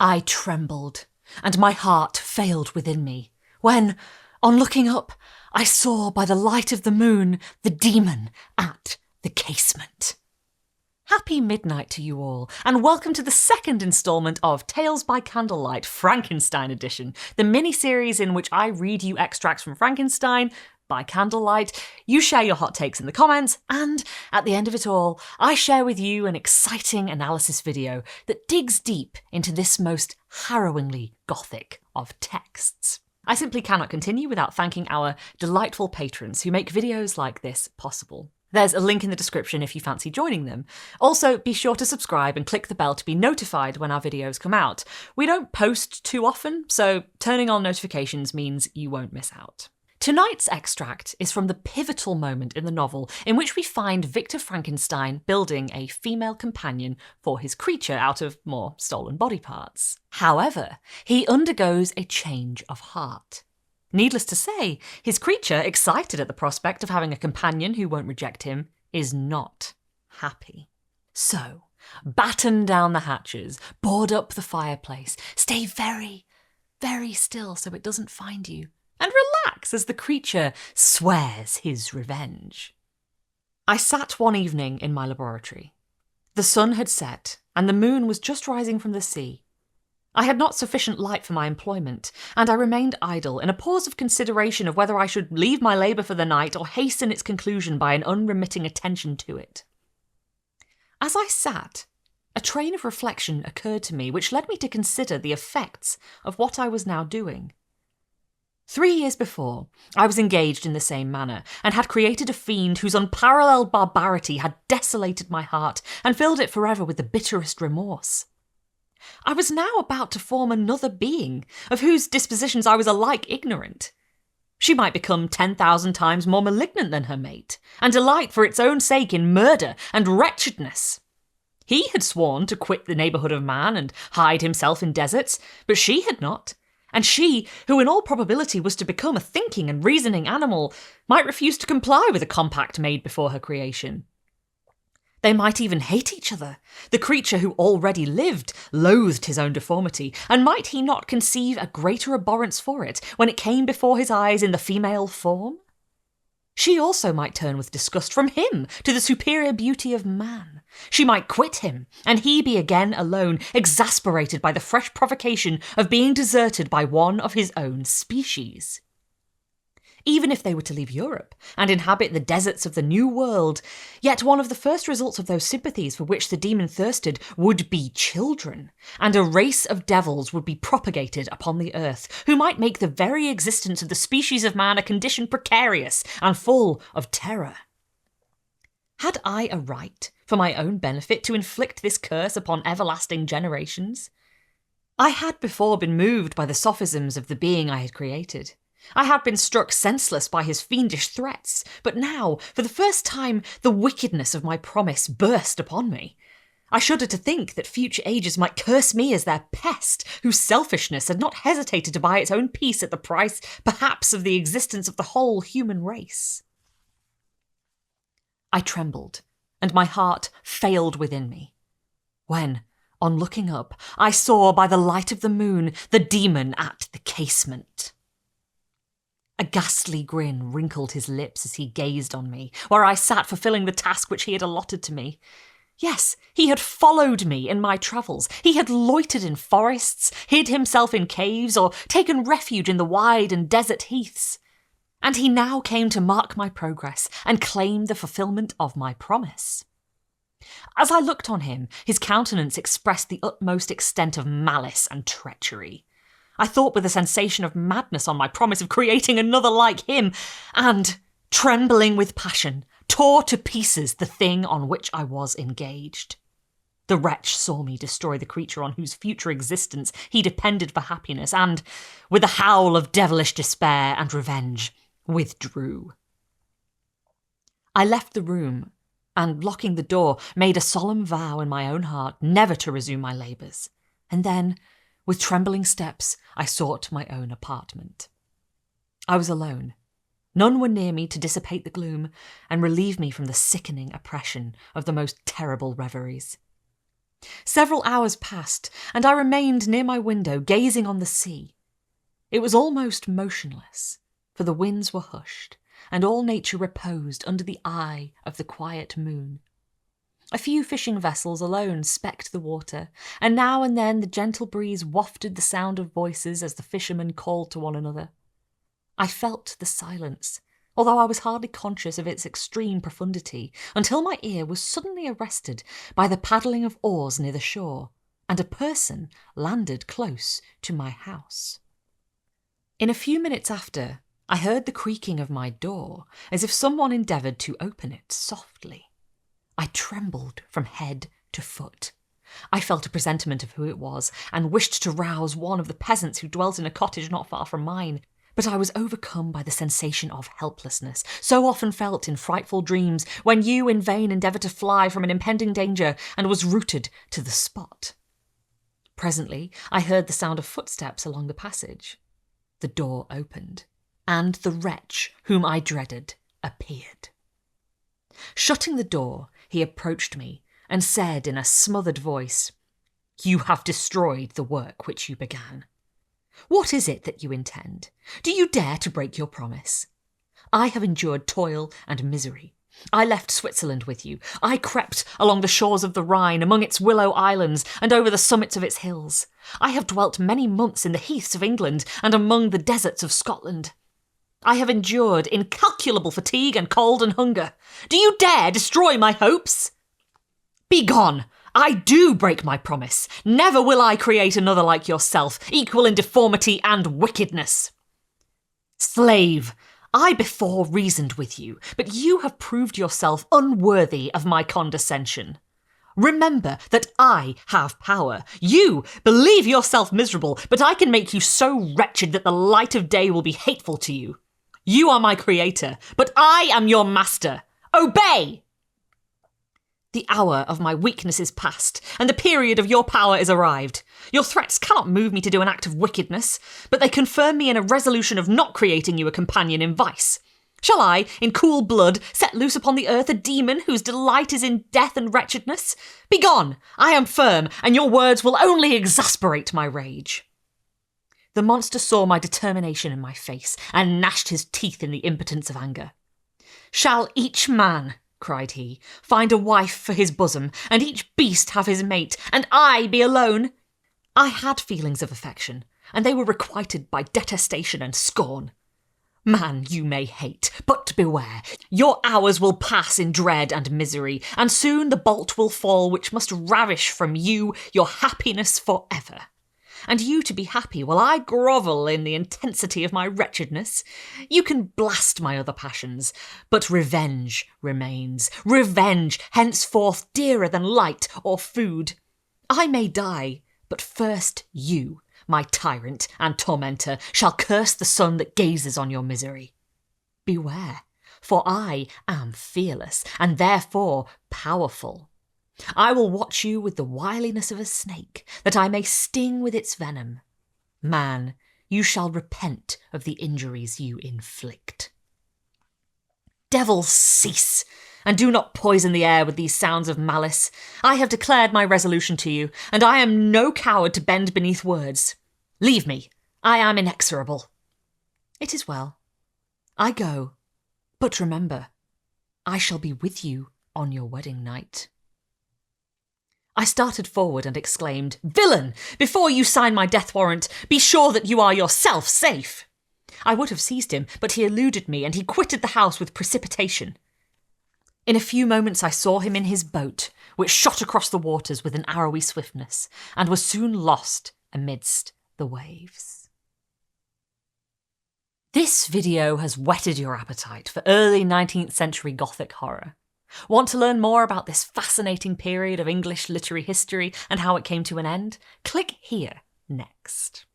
I trembled, and my heart failed within me, when, on looking up, I saw by the light of the moon the dæmon at the casement. Happy midnight to you all, and welcome to the second instalment of Tales by Candlelight, Frankenstein Edition, the mini-series in which I read you extracts from Frankenstein by candlelight, you share your hot takes in the comments, and at the end of it all, I share with you an exciting analysis video that digs deep into this most harrowingly Gothic of texts. I simply cannot continue without thanking our delightful patrons who make videos like this possible. There's a link in the description if you fancy joining them. Also, be sure to subscribe and click the bell to be notified when our videos come out. We don't post too often, so turning on notifications means you won't miss out. Tonight's extract is from the pivotal moment in the novel in which we find Victor Frankenstein building a female companion for his creature out of more stolen body parts. However, he undergoes a change of heart. Needless to say, his creature, excited at the prospect of having a companion who won't reject him, is not happy. So, batten down the hatches, board up the fireplace, stay very, very still so it doesn't find you, and relax as the creature swears his revenge. I sat one evening in my laboratory. The sun had set, and the moon was just rising from the sea. I had not sufficient light for my employment, and I remained idle in a pause of consideration of whether I should leave my labour for the night or hasten its conclusion by an unremitting attention to it. As I sat, a train of reflection occurred to me which led me to consider the effects of what I was now doing. 3 years before, I was engaged in the same manner, and had created a fiend whose unparalleled barbarity had desolated my heart and filled it forever with the bitterest remorse. I was now about to form another being, of whose dispositions I was alike ignorant. She might become 10,000 times more malignant than her mate, and delight for its own sake in murder and wretchedness. He had sworn to quit the neighbourhood of man and hide himself in deserts, but she had not. And she, who in all probability was to become a thinking and reasoning animal, might refuse to comply with a compact made before her creation. They might even hate each other. The creature who already lived loathed his own deformity, and might he not conceive a greater abhorrence for it when it came before his eyes in the female form? She also might turn with disgust from him to the superior beauty of man. She might quit him, and he be again alone, exasperated by the fresh provocation of being deserted by one of his own species. Even if they were to leave Europe and inhabit the deserts of the New World, yet one of the first results of those sympathies for which the demon thirsted would be children, and a race of devils would be propagated upon the earth, who might make the very existence of the species of man a condition precarious and full of terror. Had I a right, for my own benefit, to inflict this curse upon everlasting generations? I had before been moved by the sophisms of the being I had created. I had been struck senseless by his fiendish threats, but now, for the first time, the wickedness of my promise burst upon me. I shuddered to think that future ages might curse me as their pest, whose selfishness had not hesitated to buy its own peace at the price, perhaps, of the existence of the whole human race. I trembled, and my heart failed within me, when, on looking up, I saw by the light of the moon the dæmon at the casement. A ghastly grin wrinkled his lips as he gazed on me, where I sat fulfilling the task which he had allotted to me. Yes, he had followed me in my travels. He had loitered in forests, hid himself in caves, or taken refuge in the wide and desert heaths. And he now came to mark my progress and claim the fulfilment of my promise. As I looked on him, his countenance expressed the utmost extent of malice and treachery. I thought with a sensation of madness on my promise of creating another like him, and, trembling with passion, tore to pieces the thing on which I was engaged. The wretch saw me destroy the creature on whose future existence he depended for happiness, and, with a howl of devilish despair and revenge, withdrew. I left the room, and, locking the door, made a solemn vow in my own heart never to resume my labours, and then, with trembling steps, I sought my own apartment. I was alone. None were near me to dissipate the gloom and relieve me from the sickening oppression of the most terrible reveries. Several hours passed, and I remained near my window, gazing on the sea. It was almost motionless, for the winds were hushed, and all nature reposed under the eye of the quiet moon. A few fishing vessels alone specked the water, and now and then the gentle breeze wafted the sound of voices as the fishermen called to one another. I felt the silence, although I was hardly conscious of its extreme profundity, until my ear was suddenly arrested by the paddling of oars near the shore, and a person landed close to my house. In a few minutes after, I heard the creaking of my door, as if someone endeavoured to open it softly. I trembled from head to foot. I felt a presentiment of who it was, and wished to rouse one of the peasants who dwelt in a cottage not far from mine, but I was overcome by the sensation of helplessness, so often felt in frightful dreams, when you in vain endeavour to fly from an impending danger, and was rooted to the spot. Presently I heard the sound of footsteps along the passage. The door opened, and the wretch whom I dreaded appeared. Shutting the door, he approached me, and said in a smothered voice, "You have destroyed the work which you began. What is it that you intend? Do you dare to break your promise? I have endured toil and misery. I left Switzerland with you. I crept along the shores of the Rhine, among its willow islands, and over the summits of its hills. I have dwelt many months in the heaths of England, and among the deserts of Scotland. I have endured incalculable fatigue and cold and hunger. Do you dare destroy my hopes? Begone! I do break my promise. Never will I create another like yourself, equal in deformity and wickedness. Slave, I before reasoned with you, but you have proved yourself unworthy of my condescension. Remember that I have power. You believe yourself miserable, but I can make you so wretched that the light of day will be hateful to you. You are my creator, but I am your master. Obey! The hour of my weakness is past, and the period of your power is arrived. Your threats cannot move me to do an act of wickedness, but they confirm me in a resolution of not creating you a companion in vice. Shall I, in cool blood, set loose upon the earth a demon whose delight is in death and wretchedness? Begone! I am firm, and your words will only exasperate my rage. The monster saw my determination in my face, and gnashed his teeth in the impotence of anger. Shall each man, cried he, find a wife for his bosom, and each beast have his mate, and I be alone? I had feelings of affection, and they were requited by detestation and scorn. Man you may hate, but beware, your hours will pass in dread and misery, and soon the bolt will fall which must ravish from you your happiness for ever. And you to be happy while I grovel in the intensity of my wretchedness. You can blast my other passions, but revenge remains. Revenge, henceforth dearer than light or food. I may die, but first you, my tyrant and tormentor, shall curse the sun that gazes on your misery. Beware, for I am fearless, and therefore powerful. I will watch you with the wiliness of a snake, that I may sting with its venom. Man, you shall repent of the injuries you inflict. Devils, cease, and do not poison the air with these sounds of malice. I have declared my resolution to you, and I am no coward to bend beneath words. Leave me, I am inexorable. It is well. I go, but remember, I shall be with you on your wedding night. I started forward and exclaimed, Villain! Before you sign my death warrant, be sure that you are yourself safe. I would have seized him, but he eluded me, and he quitted the house with precipitation. In a few moments I saw him in his boat, which shot across the waters with an arrowy swiftness, and was soon lost amidst the waves. This video has whetted your appetite for early 19th century Gothic horror. Want to learn more about this fascinating period of English literary history and how it came to an end? Click here next.